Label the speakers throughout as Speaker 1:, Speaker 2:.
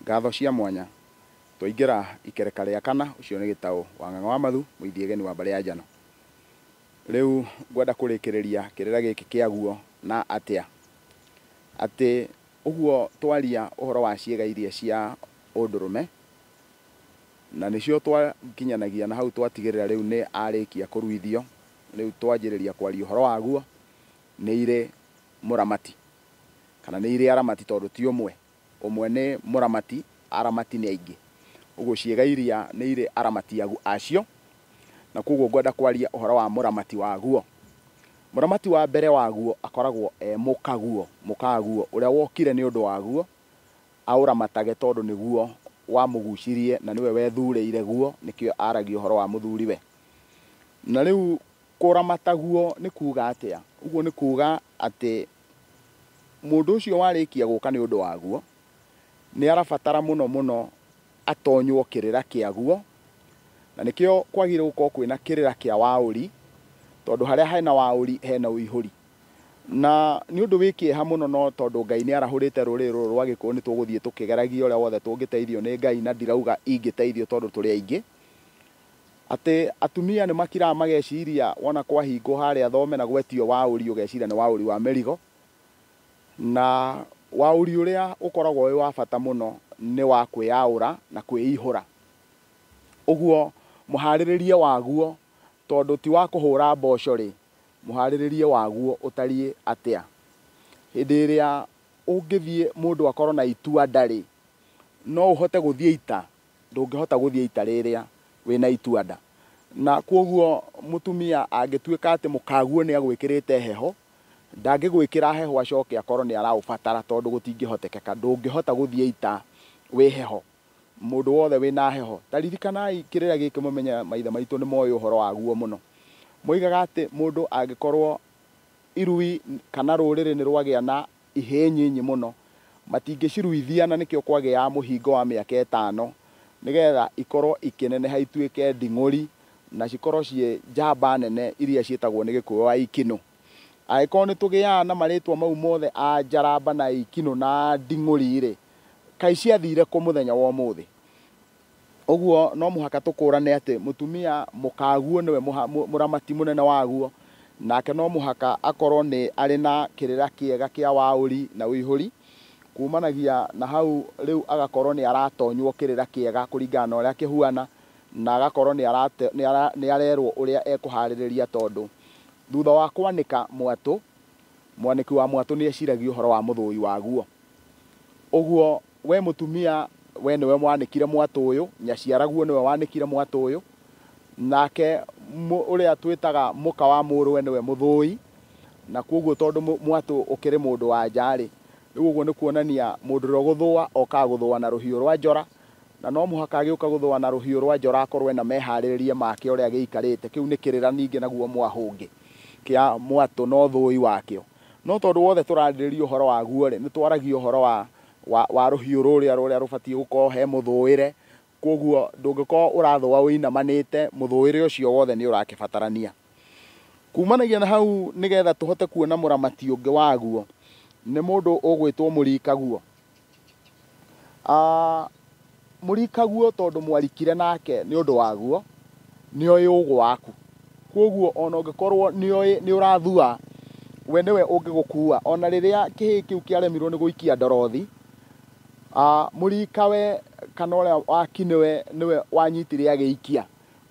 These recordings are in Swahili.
Speaker 1: Ngatho cia mwanya twaingira ikereka ria kana ucio ni Gitau wa Ng'ang'a wa Mathu muithiegeni wa mbare ya njano. Riu ngwenda kurikiriria kirira giki kiaguo na atia ati uguo twaria uhoro wa ciega iria cia undurume na nicio twakinyanagia na hau twatigirira riu ni arikia kuruithio. Riu twanjiriria kwaria uhoro waguo ni ire muramati kana ni ire aramati tondu ti umwe ni muramati, aramati ni aingi. Uguo ciega iria ni ire aramati acio na koguo ngwenda kwaria uhoro wa muramati waguo. Muramati wa mbere waguo akoragwo mukaguo uria wokire ni undu waguo auramatage tondu niguo wamugucirie na niwe wethureire guo, nikio aragia uhoro wa muthuriwe. Na riu kuramata guo ni kuga atia? Uguo ni kuga ati mundu ucio warikia guka ni undu waguo ni arabatara muno atonywo kirira kiaguo, na nikio kwagire gukorwo kwina kirira kia wauri tondu haria hena wauri hena uihuri. Na ni undu wikieha muno no tondu Ngai ni arahurite ruriri ruru rwa Gikuyu ni tuguthie tukigeragia uria wothe tungiteithio ni Ngai, na ndirauga ingiteithio tondu turi aingi. Ati atumia ni makira mageciria wona kwahingo haria thome na gwetio wauri ugeciria ni wauri wa merigo, na wauri uria ukoragwo wi wa bata muno ni wa kwiaura na kwiihura. Uguo muhariririe waguo tondu ti wa kuhura mboco ri, muhariririe waguo utarie atia? Hindi iria ungithie mundu akorwo na itua ndari no uhote guthie ita, ndungihota guthie ita riria wina itua nda. Na koguo mutumia angituika ati mukaguo ni agwikirite heho, ndangigwikira heho acoke akorwo ni araubatara tondu gutingihotekeka. Ndungihota guthie ita wi heho, mundu wothe wina heho. Taririkanai kirira giki mumenya maitha maitu ni moyo uhoro waguo muno. Moigaga ati mundu angikorwo irui kana ruriri ni rwagia na ihe nyinyi muno matingiciruithia, na nikio kwagia muhingo wa miaka 5 nigetha ikorwo ikineneha ituike nding'uri na cikorwo cie njamba nene iria cietagwo ni Gikuyu wa ikino. Aikorwo ni tugiana na maritwa mau mothe a njaramba na ikino na nding'uri ri, kai ciathire ku muthenya wa umuthi? Uguo no muhaka tukurane ati mutumia mukaguo niwe muramati munene waguo, nake no muhaka akorwo ni ari na kirira kiega kia wauri na uihuri. Kumanagia na hau riu agakorwo ni aratonywo kirira kiega kuringana na uria kihuana, na agakorwo ni arerwo uria ekuhaririria tondu thutha wa kwanika mwatu, mwaniki wa mwatu ni eciragia uhoro wa muthui waguo. Uguo we mutumia we niwe mwanikire mwatu uyu, nyaciaraguo niwe wanikire mwatu uyu, nake uria twitaga muka wa murwe niwe muthui. Na koguo tondu mwatu ukiri mundu wa njari, uguo ni kuonania mundu ro guthua oka guthua na ruhiu rwa njora, na no muhaka agiuka guthua na ruhiu rwa njora akorwe na mehariririe make uria giikarite. Kiu ni kirira ningi naguo mwahungi kia mwatu no thui wakio. No tondu wothe turaririria uhoro waguo ri, ni twaragia uhoro wa ruhiu ruria rubatie gukorwo he muthuire. Koguo ndungikorwo urathua uinamanite, muthuire ucio wothe ni urakibatarania. Kumanagia na hau nigetha tuhote kuona muramati ungi waguo ni mundu ugwitwo Murikaguo. Murikaguo tondu mwarikire nake ni undu waguo ni oi ugu waku. Koguo ona ungikorwo ni urathua, we niwe ungigukua ona riria kihi kiu kiaremirwo ni guikia ndorothi. Murikawe kana uria wakiniwe niwe wanyitire agiikia.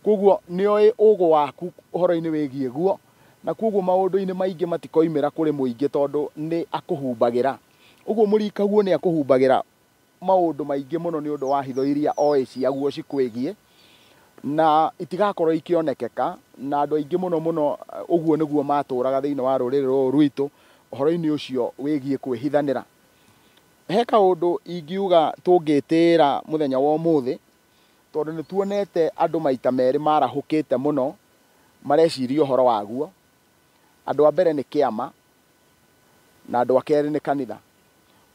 Speaker 1: Koguo ni oi ugu waku uhoro-ini wigie guo, na koguo maundu-ini maingi matikoimira kuri muingi tondu ni akuhumbagira. Uguo Murikaguo ni akuhumbagira maundu maingi muno ni undu wa hitho iria oi ciaguo cikwigie, na itigakorwo ikionekeka na andu aingi muno uguo niguo maturaga thiini wa ruriri ruru rwitu uhoro-ini ucio wigie kwihithanira. He kaundu ingiuga tungitira muthenya wa umuthi tondu ni tuonete andu maita meri marahukite muno mareciria uhoro waguo. Andu a mbere ni kiama na andu a keri ni kanitha.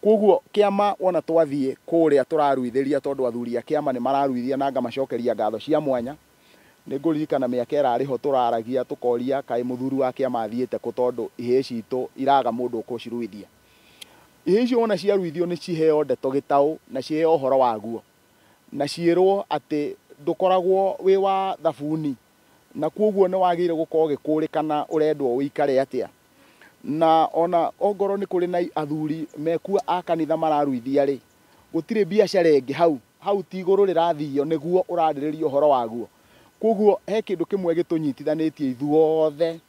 Speaker 1: Koguo kiama wona twathie kuria turaruithiria tondu athuri a kiama ni mararuithia na ngamacokeria ngatho cia mwanya. Ni nguririkana miaka irariho turaragia tukoria kai muthuri wa kiama athiete ku tondu ihe citu iraga mundu ukuciruithia. ihĩĩ icio ona ciaruithio nĩ ciheo ndeto gĩtaũ na ciheo ũhoro waguo, na ciĩrwo atĩ ndũkoragwo wĩ wa thabuni, na kuoguo nĩ wagĩrĩire gũkorwo ũgĩkũrĩkana ũrendwo ũikare atĩa. Na ona ongorwo nĩ kũrĩ na athuri mekuo a kanitha mararuithia rĩ, gũtirĩ biacara ĩngĩ hau ti igũrũ rĩrathio nĩguo ũrarĩrĩria ũhoro waguo. Kuoguo he kĩndũ kĩmwe gĩtũnyitithanĩtie ithuothe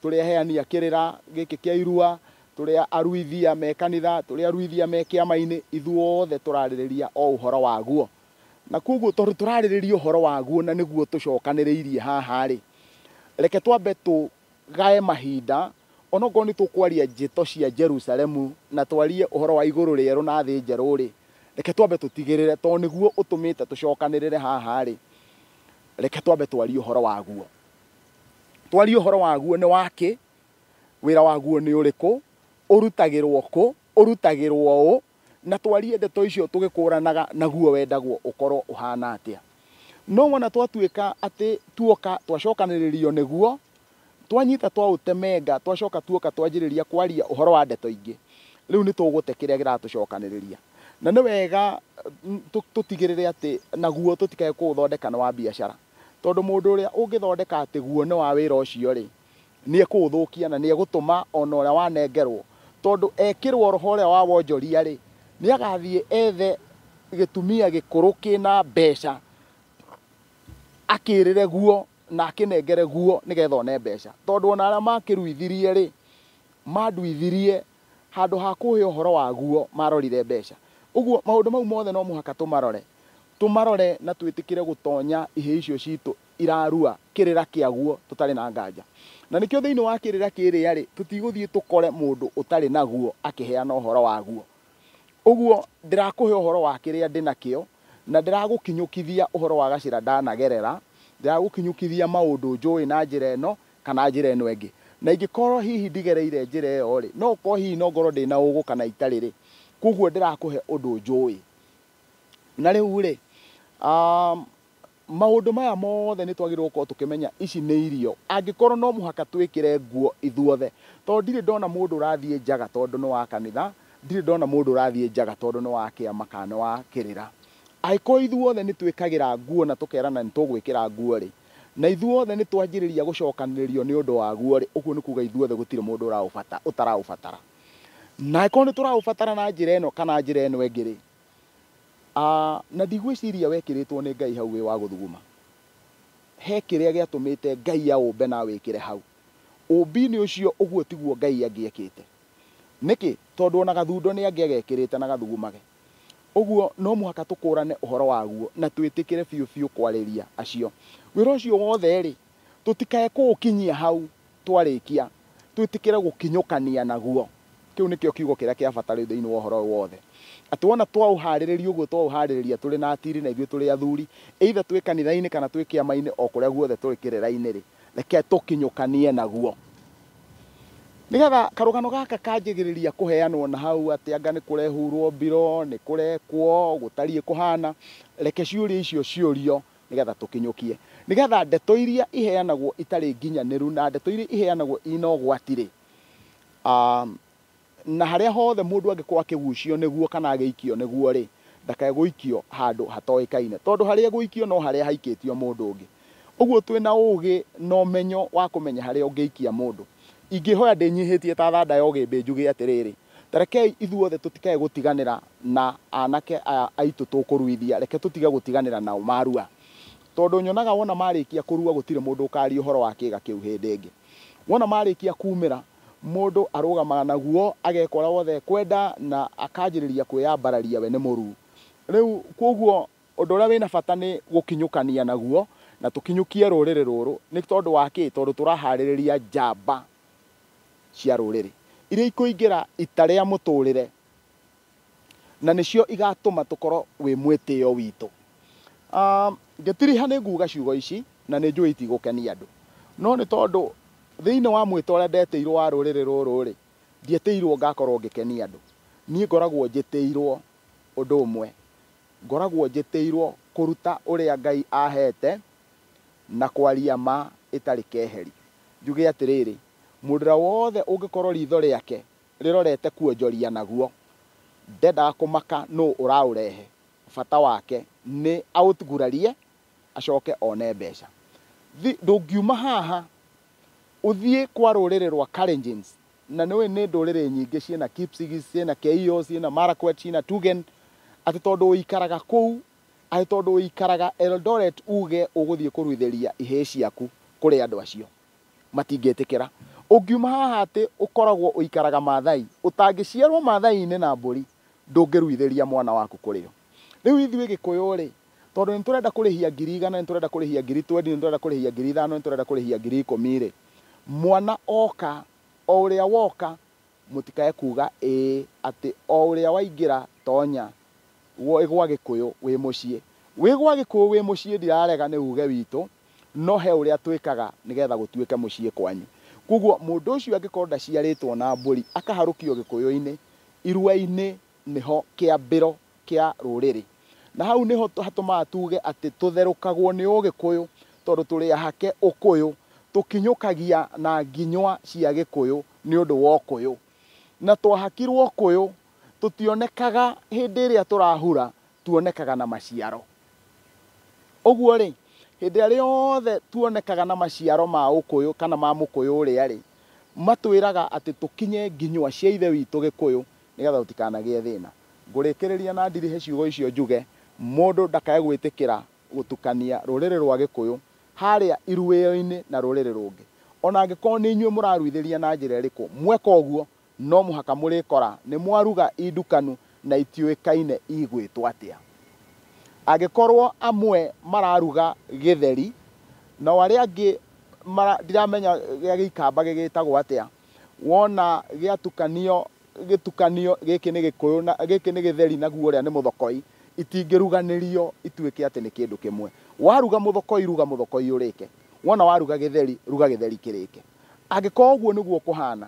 Speaker 1: tũrĩ aheani a kĩrĩra gĩkĩ kĩa irua, tũrĩ aruithia me kanitha, tũrĩ aruithia me kĩama-inĩ, ithuothe tũrarĩrĩria o ũhoro waguo. Na kuoguo tondũ tũrarĩrĩria ũhoro waguo na nĩguo tũcokanĩrĩirie haha rĩ, reke twambe tũgae mahinda onokorwo nĩ tũkwaria njĩto cia Jerusalemu na twarie ũhoro wa igũrũ rĩerũ na thĩ njerũ rĩ, reke twambe tũtigĩrĩre tondũ nĩguo ũtũmĩte tũcokanĩrĩre haha rĩ, reke twambe twarie ũhoro waguo. Twarie ũhoro waguo nĩ wakĩ, wĩra waguo nĩ ũrĩkũ, ũrutagĩrwo kũ, ũrutagĩrwo ũ, na twarie ndeto icio tũgĩkũranaga naguo wendagwo ũkorwo ũhana atĩa. No wona twatuĩka atĩ tuoka twacokanĩrĩrio nĩguo, twanyita twaũtemenga, twacoka tuoka twanjĩrĩria kwaria ũhoro wa ndeto ingĩ, rĩu nĩ tũgũte kĩrĩa kĩratũcokanĩrĩria. Na nĩ wega tũtigĩrĩre atĩ naguo tũtikae kũũthondeka nĩ wa biacara, tondũ mũndũ ũrĩa ũngĩthondeka atĩ guo nĩ wa wĩra ũcio rĩ, nĩ ekũũthũkia na nĩ egũtũma ona ũrĩa wanengerwo, tondũ ekĩrwo roho ũrĩa wa wonjoria rĩ, nĩ agathiĩ ethe gĩtumia gĩkũrũ kĩna mbeca akĩrĩre guo na akĩnengere guo nĩgetha one mbeca, tondũ ona arĩa makĩruithirie rĩ, manduithirie handũ ha kũhe ũhoro waguo marorire mbeca. Ũguo maũndũ mau mothe no mũhaka tũmarore na twĩtĩkĩre gũtonya ihĩĩ icio citũ irarua kĩrĩra kĩaguo tũtarĩ na nganja. Na nĩkĩo thĩinĩ wa kĩrĩra kĩrĩa rĩ, tũtigũthiĩ tũkore mũndũ ũtarĩ naguo akĩheana ũhoro waguo. Ũguo ndĩrakũhe ũhoro wa kĩrĩa ndĩnakĩo na ndĩragũkinyũkithia ũhoro wa gacĩra ndanagerera, ndĩragũkinyũkithia maũndũ njũĩ na njĩra ĩno kana njĩra ĩno ĩngĩ. Na ingĩkorwo hihi ndigereire njĩra ĩyo rĩ, no ũkorwo hihi no ngorwo ndĩna ũgũ kana itarĩ rĩ, kuoguo ndĩrakũhe ũndũ njũĩ. Na rĩu rĩ, maũndũ maya mothe nĩ twagĩrĩirwo gũkorwo tũkĩmenya ici nĩ irio, angĩkorwo no mũhaka twĩkĩre nguo ithuothe, tondũ ndirĩ ndona mũndũ ũrathiĩ njaga tondũ nĩ wa kanitha, ndirĩ ndona mũndũ ũrathiĩ njaga tondũ nĩ wa kĩama kana nĩ wa kĩrĩra. Angĩkorwo ithuothe nĩ twĩkagĩra nguo na tũkerana nĩ tũgwĩkĩra nguo rĩ, na ithuothe nĩ twanjĩrĩria gũcokanĩrĩrio nĩ ũndũ waguo rĩ, ũguo nĩ kuga ithuothe gũtirĩ mũndũ ũtaraũbatara. Na angĩkorwo nĩ tũraũbatara na njĩra ĩno kana njĩra ĩno ĩngĩ rĩ, na ndigwĩciria wekĩrĩtwo nĩ Ngai hau wĩ wa gũthuguma. He kĩrĩa gĩatũmĩte Ngai aũmbe na wĩkĩre hau. Ũmbi-inĩ ũcio ũguo tiguo Ngai angĩekĩte. Nĩkĩ? Tondũ ona gathundo nĩ angĩagekĩrĩte na gathugumage. Ũguo no mũhaka tũkũrane ũhoro waguo na twĩtĩkĩre biũ biũ kwarĩria acio. Wĩra ũcio wothe rĩ, tũtikae kũũkinyia hau twarĩkia, twĩtĩkĩre gũkinyũkania naguo. Kĩu nĩkĩo kiugo kĩrĩa kĩa bata rĩu thĩinĩ wa ũhoro wothe. Atĩ wona twaũharĩrĩria ũguo twaũharĩrĩria tũrĩ na atiri na ithuĩ tũrĩ athuri, either twĩ kanitha-inĩ kana twĩ kĩama-inĩ o kũrĩa guothe tũrĩ kĩrĩra-inĩ rĩ, reke tũkinyũkanie naguo. Nĩgetha karũgano gaka kanjĩgĩrĩria kũheanwo na hau atĩ anga nĩ kũrehurwo mbiro, nĩ kũrekwo, gũtariĩ kũhana, reke ciũria icio ciũrio nĩgetha tũkinyũkie. Nĩgetha ndeto iria iheanagwo itarĩ nginyanĩru na ndeto iria iheanagwo ina ũgwati rĩ, na harĩa hothe mũndũ angĩkorwo akĩgucio nĩguo kana agĩikio nĩguo rĩ, ndakae gũikio handũ hatoĩkaine, tondũ harĩa gũikio no harĩa haikĩtio mũndũ ũngĩ. Ũguo twĩna ũgĩ na ũmenyo wa kũmenya harĩa ũngĩikia mũndũ. Ingĩhoya ndĩnyihĩtie ta thanda ya ũgĩmbĩ njuge atĩrĩrĩ, ta rekei ithuothe tũtikae gũtiganĩra na anake aitũ tũkũruithia, reke tũtige gũtiganĩra nao marua. Tondũ nyonaga wona marĩkia kũrua gũtirĩ mũndũ ũkaria ũhoro wa kĩĩga kĩu hĩndĩ ĩngĩ. Wona marĩkia kumĩra, mũndũ arũgamaga naguo agekora wothe kwenda na akanjĩrĩria kwĩyambararia we nĩ mũruu. Rĩu kuoguo ũndũ ũrĩa wĩna bata nĩ gũkinyũkania naguo na tũkinyũkie rũrĩrĩ rũrũ, nĩ tondũ wa kĩ? Tondũ tũraharĩrĩria njamba cia rũrĩrĩ iria ikũingĩra ita rĩa mũtũrĩre na nĩcio igatũma tũkorwo wĩ mwĩtĩo witũ. Ngĩtiriha nĩ nguga ciugo ici na nĩ njũĩ itigũkenia andũ, no nĩ tondũ thĩinĩ wa mwĩto ũrĩa ndetĩirwo wa rũrĩrĩ rũrũ rĩ, ndietĩirwo ngakorwo ngĩkenia andũ. Niĩ ngoragwo njĩtĩirwo ũndũ ũmwe, ngoragwo njĩtĩirwo kũruta ũrĩa Ngai ahete na kwaria ma ĩtarĩ keheri. Njuge atĩrĩrĩ, mũndũ ũrĩa wothe ũngĩkorwo ritho rĩake rĩrorete kuonjoria naguo, ndendaga kũmaka no ũraũrehe, bata wake nĩ aũtugurarie acoke one mbeca. Ndũngiuma haha ũthiĩ kwa rũrĩrĩ rwa Kalenjins, na nĩ ndũrĩrĩ nyingĩ ciĩna Kipsigis, ciĩna Keio, ciĩna Marakwet, ciĩna Tugen, atĩ tondũ ũikaraga kũu, atĩ tondũ ũikaraga Eldoret uge ũgũthiĩ kũruithĩria ihĩĩ ciaku kũrĩ andũ acio, matingĩtĩkĩra. Ũngiuma haha atĩ ũkoragwo ũikaraga Maathai, ũtangĩciarwo Maathai-inĩ na mbũri, ndũngĩruithĩria mwana waku kũrĩo. Rĩu ithuĩ Gĩkũyũ rĩ, tondũ nĩtũrenda kũrĩhia 100,000, nĩtũrenda kũrĩhia 20,000, nĩtũrenda kũrĩhia 5,000, nĩtũrenda kũrĩhia 10,000 rĩ, mwana oka, o ũrĩa woka, mũtikae kuga atĩ o ũrĩa waingĩra tonya gwa Gĩkũyũ wĩ mũciĩ. Wĩ gwa Gĩkũyũ wĩ mũciĩ ndirarega nĩ uge witũ, no he ũrĩa twĩkaga nĩgetha gũtuĩke mũciĩ kwanyu. Koguo mũndũ ũcio angĩkorwo ndaciarĩtwo na mbũri akaharũkio Gĩkũyũ-inĩ, Irua-inĩ nĩho kĩambĩro kĩa rũrĩrĩ. Na hau nĩho hatũmaga tuge atĩ tũtherũkagwo nĩ Ũgĩkũyũ, tondũ tũrĩ ahake Ũkũyũ, tũkinyũkagia na nginywa cia Gĩkũyũ nĩ ũndũ wa Ũkũyũ. Na twahakirwo Ũkũyũ, tũtionekaga hĩndĩ ĩrĩa tũrahura, tuonekaga na maciaro. Ũguo rĩ, hĩndĩ ĩrĩa yothe tuonekaga na maciaro ma Ũkũyũ kana ma Mũkũyũ ũrĩa rĩ, matwĩraga atĩ tũkinye nginywa cia ithe witũ Gĩkũyũ nĩgetha tũtikanagĩe thĩna. Ngũrĩkĩrĩria na ndirihe ciugo icio njuge, mũndũ ndakae gwĩtĩkĩra gũtukania rũrĩrĩ rwa Gĩkũyũ harĩa iruĩro-inĩ na rũrĩrĩ rũngĩ. Ona angĩkorwo nĩ inyuĩ mũraruithĩria na njĩra ĩrĩkũ, mweka ũguo no mũhaka mũrĩkora nĩ mwaruga indukanu na itiũĩkaine igwĩtwo atĩa. Angĩkorwo amwe mararuga gĩtheri na arĩa angĩ ndiramenya gĩa Gĩikamba gĩgĩtagwo atĩa, wona gĩatukanio gĩtukanio gĩkĩ nĩ Gĩkũyũ na gĩkĩ nĩ gĩtheri naguo ũrĩa nĩ mũthokoi, itingĩruganĩrio ituĩke atĩ nĩ kĩndũ kĩmwe. Waruga mũthokoi ruga mũthokoi ũrĩke, wona waruga gĩtheri ruga gĩtheri kĩrĩke. Angĩkorwo ũguo nĩguo kũhana,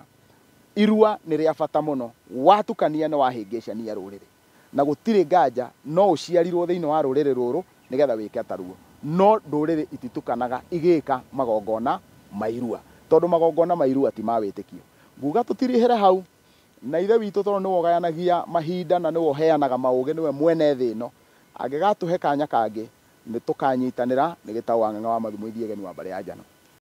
Speaker 1: irua nĩ rĩa bata mũno, watukania nĩ wahĩngĩcania rũrĩrĩ, na gũtirĩ nganja no ũciarirwo thĩinĩ wa rũrĩrĩ rũrũ nĩgetha wĩke taruo, no ndũrĩrĩ ititukanaga igĩka magongona ma irua, tondũ magongona ma irua ti ma wĩtĩkio. Nguga tũtirihĩre hau, na ithe witũ tondũ nĩwe ũgayanagia mahinda na nĩwe ũheanaga maũgĩ, nĩwe mwene thĩ ĩno, angĩgatũhe kanya kangĩ nĩ tũkanyitanĩra nĩ gĩtaũ Wang'ang'a wa Mathu Mũithia Geni wa Mbare ya Njano.